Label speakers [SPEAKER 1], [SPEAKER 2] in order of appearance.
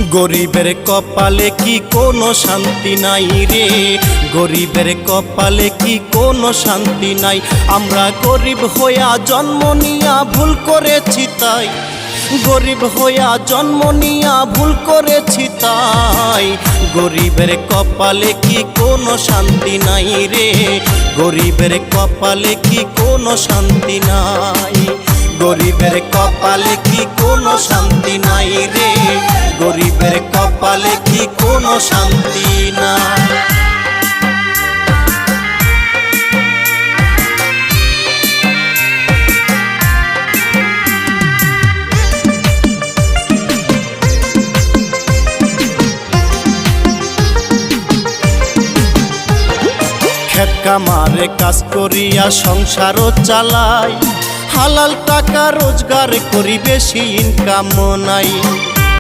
[SPEAKER 1] গরিবের কপালে কি কোনো শান্তি নাই রে, গরিবের কপালে কি কোনো শান্তি নাই। আমরা গরিব হইয়া জন্ম নিয়া ভুল করেছি তাই, গরিব হইয়া জন্ম নিয়া ভুল করেছি তাই। গরিবের কপালে কি কোনো শান্তি নাই রে, গরিবের কপালে কি কোনো শান্তি নাই। গরিবের কপালে কি কোনো শান্তি নাই রে, গরিবের কপালে কি কোনো শান্তি নাই। খেত কামারে কাজ করিয়া সংসারও চালাই, হালাল টাকা রোজগার করি বেশি ইনকাম নাই।